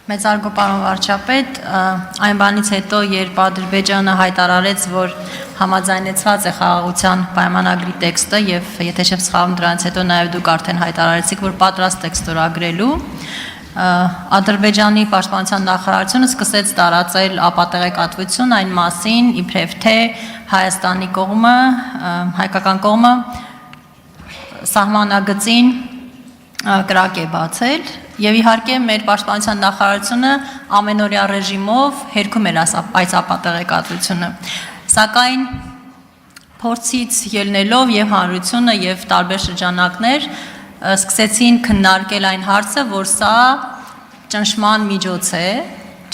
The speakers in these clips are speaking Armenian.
Մեծարգո պարոն վարչապետ, այն բանից հետո, երբ Ադրբեջանը հայտարարեց, որ համաձայնեցված է խաղաղության պայմանագրի տեքստը եւ եթե չեմ սխալվում դրանից հետո նաեւ դուք արդեն հայտարարեցիք, որ պատրաստ եք ստորագրելու, Ադրբեջանի պաշտպանության նախարարությունը սկսեց տարածել ապատեղեկատվություն այն մասին, իբրև թե Հայաստանի կողմը, հայկական կողմը սահմանագծին կրակ է բացել եւ իհարկե մեր պաշտպանության նախարարությունը ամենօրյա ռեժիմով հերքում էր այս ապատեղեկատվությունը, սակայն փորձից ելնելով եւ հանրությունը եւ տարբեր շրջանակներ սկսեցին քննարկել այն հարցը, որ սա ճնշման միջոց է,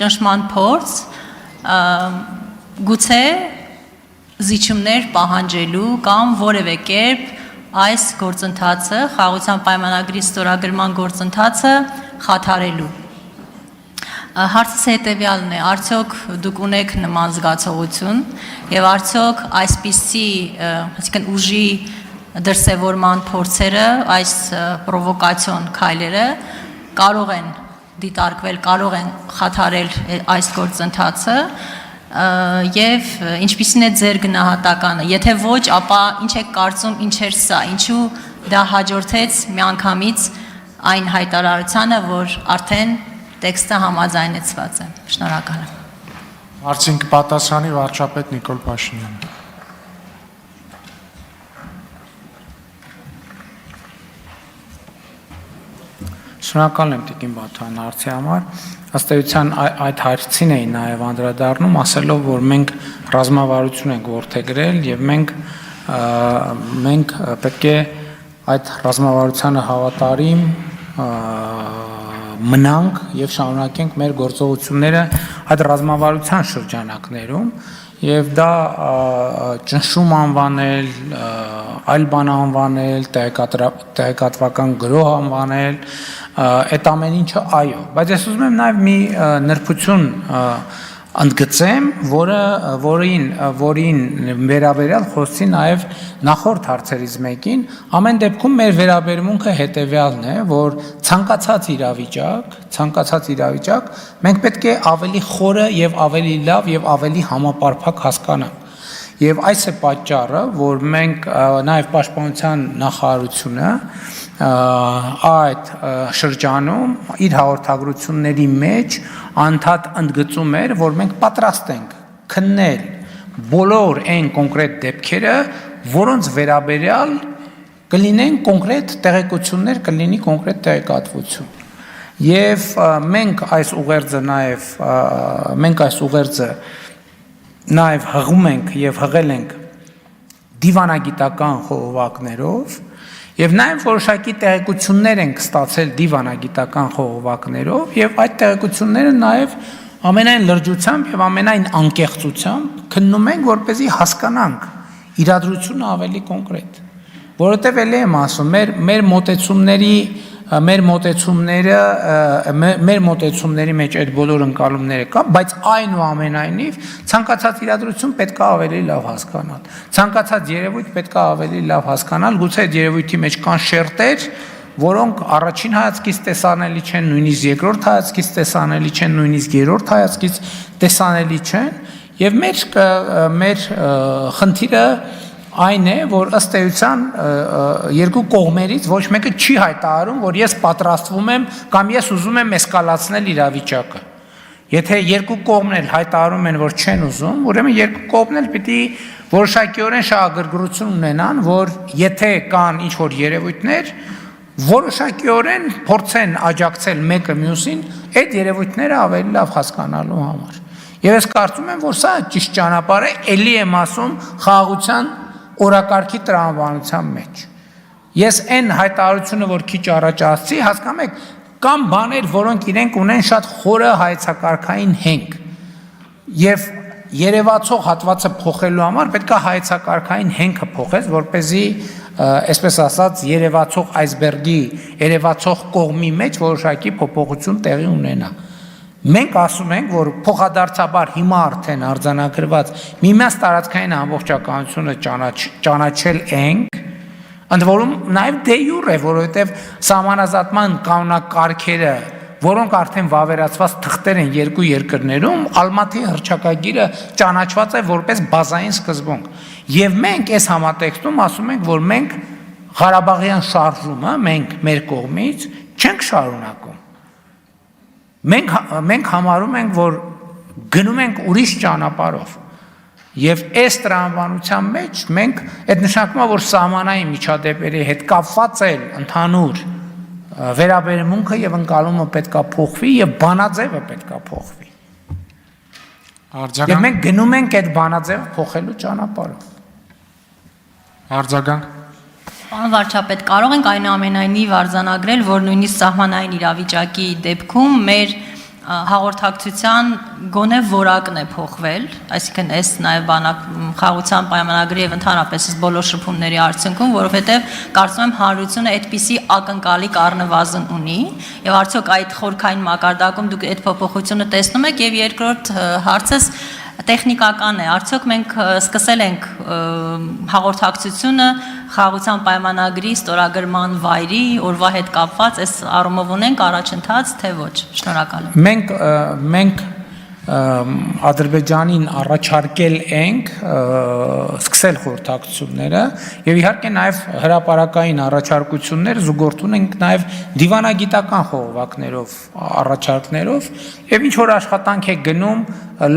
ճնշման փորձ, գուցե զիջումներ պահանջելու կամ որևէ կերպ այս գործընթացը, խաղաղության պայմանագրի ստորագրման գործընթացը խաթարելու։ Հարցս հետևյալն է, արդյոք դուք ունեք նման զգացողություն եւ արդյոք այսպիսի, այսինքն ուժի դրսևորման փորձերը, այս պրովոկացիոն քայլերը կարող են դիտարկվել, կարող են խաթարել այս գործընթացը եւ ինչպիսին է ձեր գնահատականը, եթե ոչ, ապա ինչ եք կարծում, ինչ էր սա, ինչու դա հաջորդեց միանգամից այն հայտարարությանը, որ արդեն տեքստը համաձայնեցված է։ Շնորհակալ եմ։ Հարցին կպատասխանի վարչապետ Նիկոլ Փաշինյանը։ Շնորհակալ եմ Տիկին Բաթոյան հարցի համար, ըստ էության այդ հարցին էին նաև անդրադառնում, ասելով, որ մենք ռազմավարություն ենք որդեգրել եւ մենք պետք է այդ ռազմավարությանը հավատարիմ մնանք եւ շարունակենք մեր գործողությունները այդ ռազմավարության շրջանակներում եւ դա ճնշում անվանել, այլ բան անվանել, տեղեկատվական գրոհ անվանել, այդ ամեն ինչը այո, բայց ես ուզում եմ նաև մի նրբություն ընդգծեմ, որին վերաբերյալ խոսեցի նաև նախորդ հարցերից մեկին, ամեն դեպքում մեր վերաբերմունքը հետևյալն է, որ ցանկացած իրավիճակ, մենք պետք է ավելի խորը եւ ավելի լավ եւ ավելի համապարփակ հասկանանք։ Եվ այս է պատճառը, որ մենք նաև պաշտպանության նախարարությունը այդ շրջանում իր հաղորդագրությունների մեջ անդադ ընդգծում էր, որ մենք պատրաստ ենք քննել բոլոր այն կոնկրետ դեպքերը, որոնց վերաբերյալ կլինեն կոնկրետ տեղեկություններ, կլինի կոնկրետ տեղեկատվություն։ Եվ մենք այս ուղերձը նաև հղում ենք եւ հղել ենք դիվանագիտական խողովակներով եւ նաև որոշակի տեղեկություններ ենք ստացել դիվանագիտական խողովակներով եւ այդ տեղեկությունները նաև ամենայն լրջությամբ եւ ամենայն անկեղծությամբ քննում ենք, որպեսզի հասկանանք իրադրությունը ավելի կոնկրետ, որովհետեւ ելի եմ ասում, մեր մոտեցումների մեջ այդ բոլոր ընկալումները կա, բայց այնուամենայնիվ ցանկացած իրադրություն պետք է ավելի լավ հասկանալ։ Ցանկացած երևույթ պետք է ավելի լավ հասկանալ, գուցե այդ երևույթի մեջ կան շերտեր, որոնք առաջին հայացքից տեսանելի չեն, նույնիսկ երկրորդ հայացքից տեսանելի չեն, նույնիսկ երրորդ հայացքից տեսանելի չեն, եւ մեր խնդիրը այն է, որ ըստ էության երկու կողմերից ոչ մեկը չի հայտարարում, որ ես պատրաստվում եմ կամ ես ուզում եմ էսկալացնել իրավիճակը։ Եթե երկու կողմն էլ հայտարարում են, որ չեն ուզում, ուրեմն երկու կողմն էլ պիտի որոշակիորեն շահագրգռություն ունենան, որ եթե կան ինչ-որ երևույթներ, որոշակիորեն փորձեն աջակցել մեկը մյուսին այդ երևույթները ավելի լավ հասկանալու համար։ Եվ ես կարծում եմ, որ սա ճիշտ ճանապարհ է, ելի եմ ասում, խաղաղության օրակարգի տրամաբանության մեջ։ Ես այն հայտարարությունը, որ քիչ առաջ ասացի, հասկանում եք, կամ բաներ, որոնք իրենք ունեն շատ խորը հայեցակարգային հենք։ Եվ երևացող հատվածը փոխելու համար պետք է հայեցակարգային հենքը փոխես, որպեսզի, այսպես ասած, երևացող այսբերգի, երևացող կողմի մեջ որոշակի փոփոխություն տեղի ունենա։ Մենք ասում ենք, որ փոխադարձաբար հիմա արդեն արձանագրված միմյանց տարածքային ամբողջականությունը ճանաչել ենք, ընդ որում նաև դե յուրե, որովհետև սահմանազատման կանոնակարգերը որոնք արդեն վավերացված թղթեր են երկու երկրներում, Ալմատի հռչակագիրը ճանաչված է որպես բազային սկզբունք։ Եւ մենք այս համատեքստում ասում ենք, որ մենք Ղարաբաղյան շարժումը մենք մեր կողմից չենք շարունակում։ Մենք համարում ենք, որ գնում ենք ուրիշ ճանապարհով։ Եվ այս տրամաբանության մեջ մենք այդ նշանակում է, որ սահմանային միջադեպերի հետ կապված էլ ընդհանուր վերաբերմունքը եւ ընկալումը պետքա փոխվի եւ բանաձևը պետքա փոխվի։ Եվ մենք գնում ենք այդ բանաձևը փոխելու ճանապարհով։ Արձագանք։ Պարոն վարչապետ, կարող ենք այնուամենայնիվ արձանագրել, որ նույնիսկ սահմանային իրավիճակի դեպքում մեր հաղորդակցության գոնե որակն է փոխվել, այսինքն այս նաև խաղաղության պայմանագրի եւ ընդհանրապես բոլոր շփումների արդյունքում, որովհետեւ կարծում եմ հանրությունը այդպիսի ակնկալիք առնվազն ունի եւ արդյոք այդ խորքային մակարդակում դուք այդ փոփոխությունը տեսնում եք եւ երկրորդ հարցս տեխնիկական է, արդյոք մենք սկսել ենք հաղորդակցությունը խաղաղության պայմանագրի ստորագրման վայրի օրվա հետ կապված, այս առումով ունենք առաջընթաց, թե ոչ։ Շնորհակալ եմ։ Մենք Ադրբեջանին առաջարկել ենք սկսել խորհրդակցությունները եւ իհարկե նաեւ հրապարակային առաջարկություններ զուգորդուն ենք նաեւ դիվանագիտական խողովակներով առաջարկներով եւ ինչ որ աշխատանք է գնում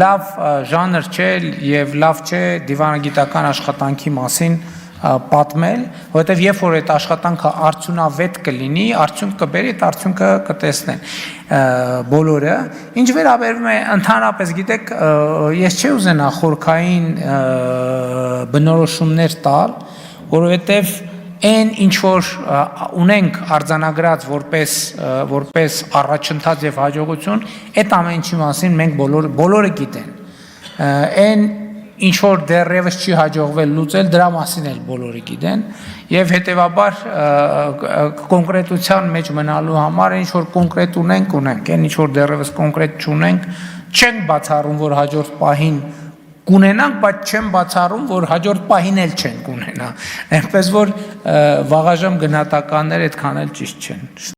լավ ժանր չէ եւ լավ չէ դիվանագիտական աշխատանքի մասին պատմել, որովհետև երբ որ այդ աշխատանքը արդյունավետ կլինի, արդյունք կբերի, այդ արդյունքը կտեսնեն բոլորը։ Ինչ վերաբերում է ընդհանրապես, գիտեք, ես չի ուզենա խորքային բնորոշումներ տալ, որովհետև այն ինչ որ ունենք արձանագրած որպես առաջընթաց եւ հաջողություն, այդ ամեն ինչի մասին մենք բոլորը գիտեն։ Այն ինչ որ դեռևս չի հաջողվել լուծել, դրա մասին էլ բոլորը գիտեն եւ հետեւաբար կոնկրետության մեջ մնալու համար ինչ որ կոնկրետ ունենք, այն ինչ որ դեռևս կոնկրետ չունենք, չենք բացառում, որ հաջորդ պահին կունենանք, բայց չեմ բացառում, որ հաջորդ պահին էլ չենք ունենա։ Այնպես որ վաղաժամ գնահատականներ այդքան էլ ճիշտ չեն։